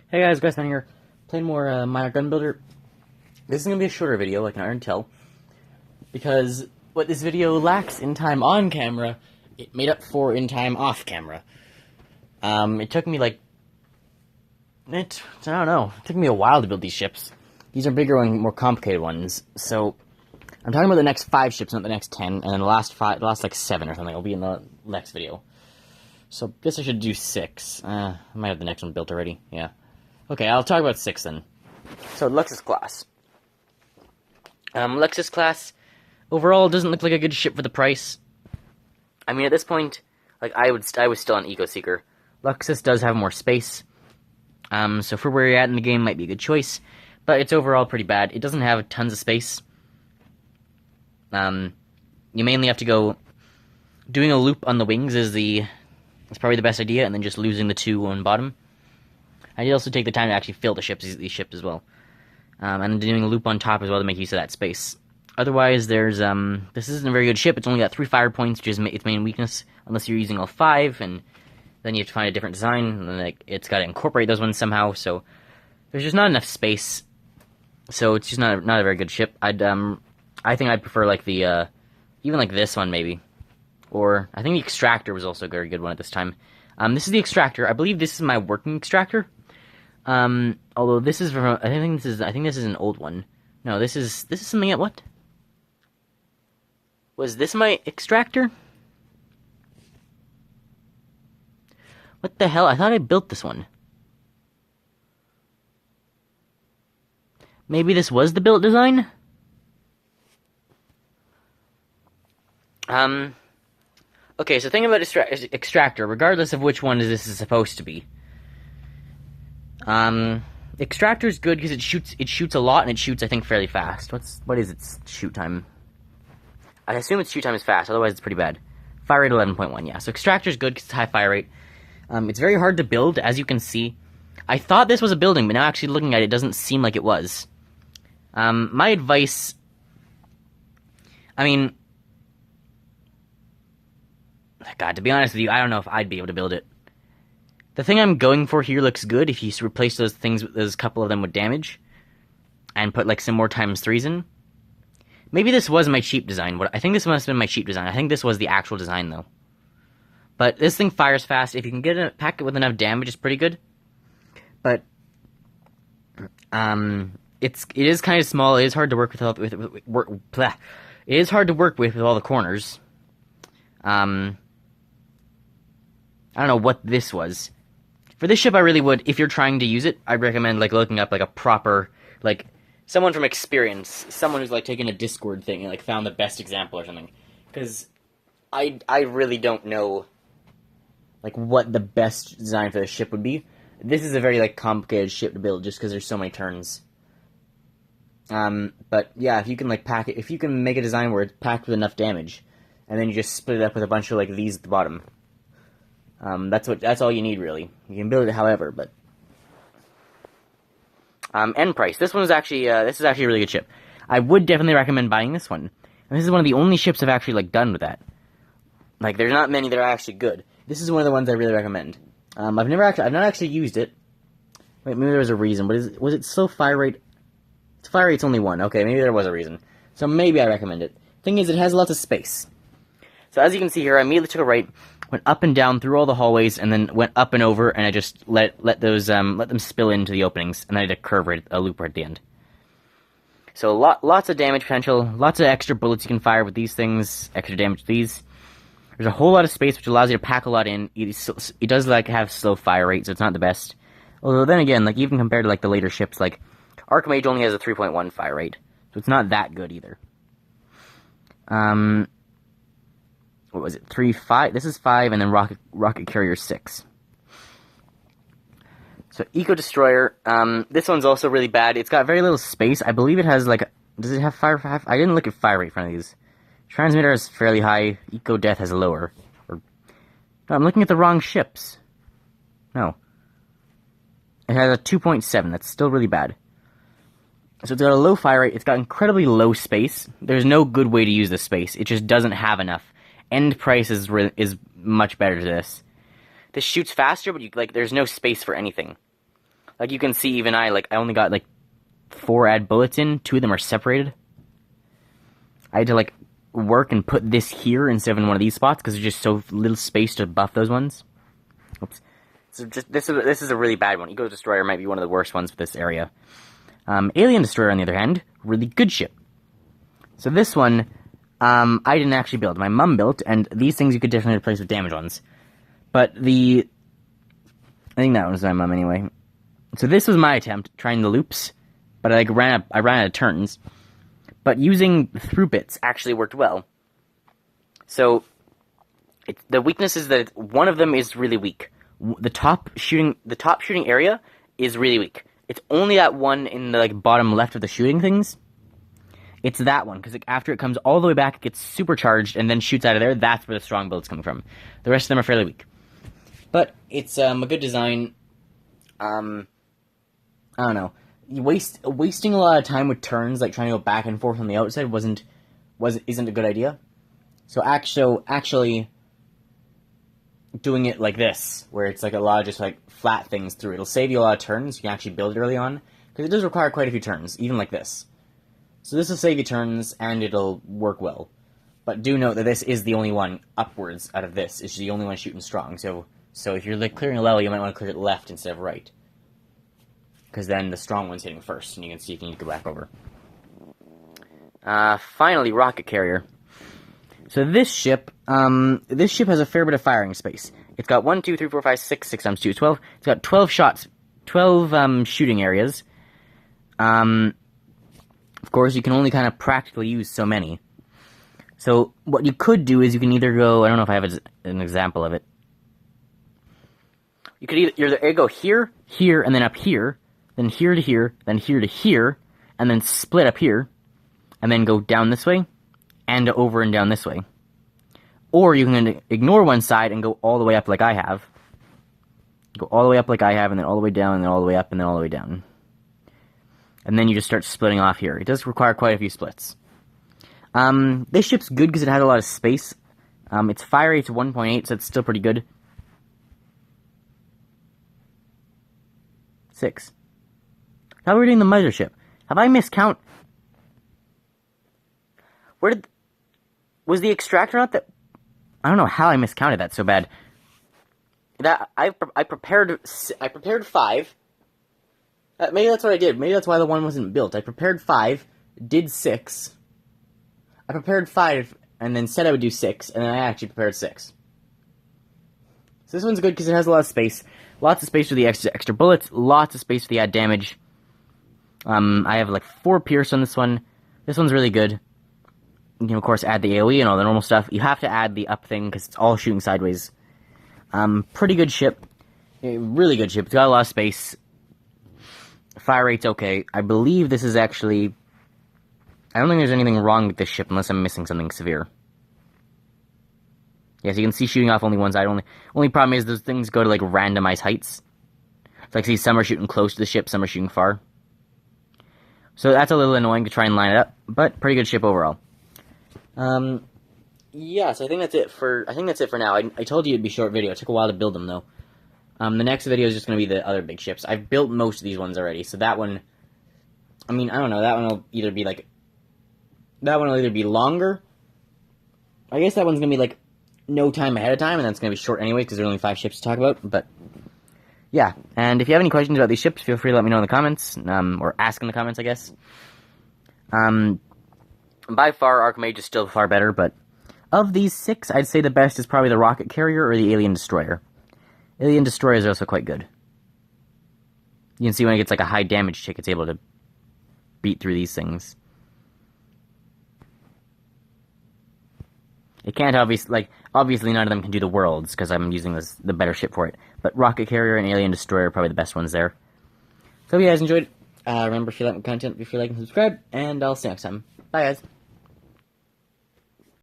Hey guys, Grassman here, playing more Minor Gun Builder. This is going to be a shorter video, I can already tell, because what this video lacks in time on camera, it made up for in time off camera. It took me I don't know, it took me a while to build these ships. These are bigger and more complicated ones, so I'm talking about the next 5 ships, not the next 10, and then the last 7 or something will be in the next video. So, guess I should do 6. I might have the next one built already, yeah. Okay, I'll talk about 6 then. So, Luxus class. Lexus class, overall, doesn't look like a good ship for the price. I mean, at this point, I was still an Eco-Seeker. Luxus does have more space. So for where you're at in the game, might be a good choice. But it's overall pretty bad. It doesn't have tons of space. You mainly have to go... Doing a loop on the wings is probably the best idea, and then just losing the 2 on bottom. I did also take the time to actually fill these ships as well. And doing a loop on top as well to make use of that space. Otherwise, this isn't a very good ship. It's only got 3 fire points, which is its main weakness, unless you're using all 5, and then you have to find a different design, and then it's got to incorporate those ones somehow, so there's just not enough space. So it's just not a very good ship. I think I'd prefer even this one maybe. Or I think the Extractor was also a very good one at this time. This is the Extractor. I believe this is my working Extractor. Although this is from, I think this is an old one. No, this is something at what? Was this my Extractor? What the hell? I thought I built this one. Maybe this was the built design? Okay, so the thing about Extractor, regardless of which one this is supposed to be, Extractor's good because it shoots a lot, and it shoots, I think, fairly fast. What is its shoot time? I assume its shoot time is fast, otherwise it's pretty bad. Fire rate 11.1, yeah. So Extractor's good because it's high fire rate. It's very hard to build, as you can see. I thought this was a building, but now actually looking at it, it doesn't seem like it was. My advice... I mean... God, to be honest with you, I don't know if I'd be able to build it. The thing I'm going for here looks good if you replace those things, those couple of them with damage, and put some more ×3s in. Maybe this was my cheap design. I think this must have been my cheap design. I think this was the actual design though. But this thing fires fast. If you can pack it with enough damage, it's pretty good. But it is kind of small. It is hard to work with. It is hard to work with all the corners. I don't know what this was. For this ship, I really would, if you're trying to use it, I'd recommend, looking up, a proper, someone from experience, someone who's, taken a Discord thing and, found the best example or something. Because I really don't know, what the best design for the ship would be. This is a very, complicated ship to build just because there's so many turns. But, yeah, if you can, pack it, if you can make a design where it's packed with enough damage, and then you just split it up with a bunch of, these at the bottom. That's all you need, really. You can build it however, but... end price. This is actually a really good ship. I would definitely recommend buying this one. And this is one of the only ships I've actually, done with that. There's not many that are actually good. This is one of the ones I really recommend. I've not actually used it. Wait, maybe there was a reason, but was it slow fire rate? Its fire rate's only 1. Okay, maybe there was a reason. So maybe I recommend it. Thing is, it has lots of space. So as you can see here, I immediately took a right, went up and down through all the hallways, and then went up and over, and I just let them spill into the openings, and then I did a loop right at the end. So lots of damage potential, lots of extra bullets you can fire with these things, extra damage with these. There's a whole lot of space, which allows you to pack a lot in. It does have slow fire rate, so it's not the best. Although then again, even compared to the later ships, Archmage only has a 3.1 fire rate, so it's not that good either. What was it? 3, 5? This is 5, and then Rocket Carrier 6. So, Eco Destroyer. This one's also really bad. It's got very little space. I believe it has, does it have fire? I didn't look at fire rate for any of these. Transmitter is fairly high. Eco Death has a lower. No, I'm looking at the wrong ships. No. It has a 2.7. That's still really bad. So it's got a low fire rate. It's got incredibly low space. There's no good way to use this space. It just doesn't have enough. End price is much better to this. This shoots faster, but there's no space for anything. Like, you can see even I only got, like, 4 add bullets in. 2 of them are separated. I had to, like, work and put this here instead of in one of these spots, because there's just so little space to buff those ones. Oops. So this is a really bad one. Ego Destroyer might be one of the worst ones for this area. Alien Destroyer, on the other hand, really good ship. So this one, I didn't actually build. My mum built, and these things you could definitely replace with damaged ones. But I think that was my mum anyway. So this was my attempt, trying the loops, but I ran out of turns. But using through bits actually worked well. So the weakness is that one of them is really weak. The top shooting area is really weak. It's only that one in the bottom left of the shooting things. It's that one, because after it comes all the way back, it gets supercharged and then shoots out of there. That's where the strong build's coming from. The rest of them are fairly weak. But it's a good design. I don't know. Wasting a lot of time with turns, like trying to go back and forth on the outside, isn't a good idea. So actually doing it like this, where it's like a lot of just like flat things through, it'll save you a lot of turns. You can actually build it early on, because it does require quite a few turns, even like this. So this will save you turns, and it'll work well. But do note that this is the only one upwards out of this. It's the only one shooting strong. So if you're like clearing a level, you might want to clear it left instead of right, because then the strong one's hitting first, and you can see if you need to go back over. Finally, rocket carrier. So this ship has a fair bit of firing space. It's got 1, 2, 3, 4, 5, 6 times 2 is 12. It's got 12 shots, 12 shooting areas. Of course, you can only kind of practically use so many. So what you could do is you can either go, I don't know if I have an example of it. You could either go here, here, and then up here, then here to here, then here to here, and then split up here, and then go down this way, and over and down this way. Or you can ignore one side and go all the way up like I have. Go all the way up like I have, and then all the way down, and then all the way up, and then all the way down. And then you just start splitting off here. It does require quite a few splits. This ship's good because it has a lot of space. Its fire rate's 1.8, so it's still pretty good. 6. How are we doing the mothership? Have I miscount? Was the extractor not that? I don't know how I miscounted that so bad. That I prepared 5. Maybe that's what I did. Maybe that's why the one wasn't built. I prepared 5, did 6. I prepared 5, and then said I would do 6, and then I actually prepared 6. So this one's good because it has a lot of space. Lots of space for the extra bullets. Lots of space for the add damage. I have like 4 pierce on this one. This one's really good. You can, of course, add the AoE and all the normal stuff. You have to add the up thing because it's all shooting sideways. Pretty good ship. Really good ship. It's got a lot of space. Fire rate's okay. I believe this is actually... I don't think there's anything wrong with this ship unless I'm missing something severe. Yeah, so you can see shooting off only one side. Only problem is those things go to, like, randomized heights. So, like, see, some are shooting close to the ship, some are shooting far. So that's a little annoying to try and line it up, but pretty good ship overall. Yeah, so I think that's it for now. I told you it'd be a short video. It took a while to build them, though. The next video is just going to be the other big ships. I've built most of these ones already, so that one... I mean, I don't know, that one will either be, like... That one will either be longer... I guess that one's going to be, like, no time ahead of time, and that's going to be short anyway, because there's only 5 ships to talk about, but... Yeah, and if you have any questions about these ships, feel free to let me know in the comments, or ask in the comments, I guess. By far, Archmage is still far better, but... Of these 6, I'd say the best is probably the Rocket Carrier or the Alien Destroyer. Alien Destroyer is also quite good. You can see when it gets like a high damage tick, it's able to beat through these things. It can't obviously none of them can do the worlds, because I'm using the better ship for it. But Rocket Carrier and Alien Destroyer are probably the best ones there. So if you guys enjoyed, remember if you like my content, be sure to like and subscribe, and I'll see you next time. Bye guys.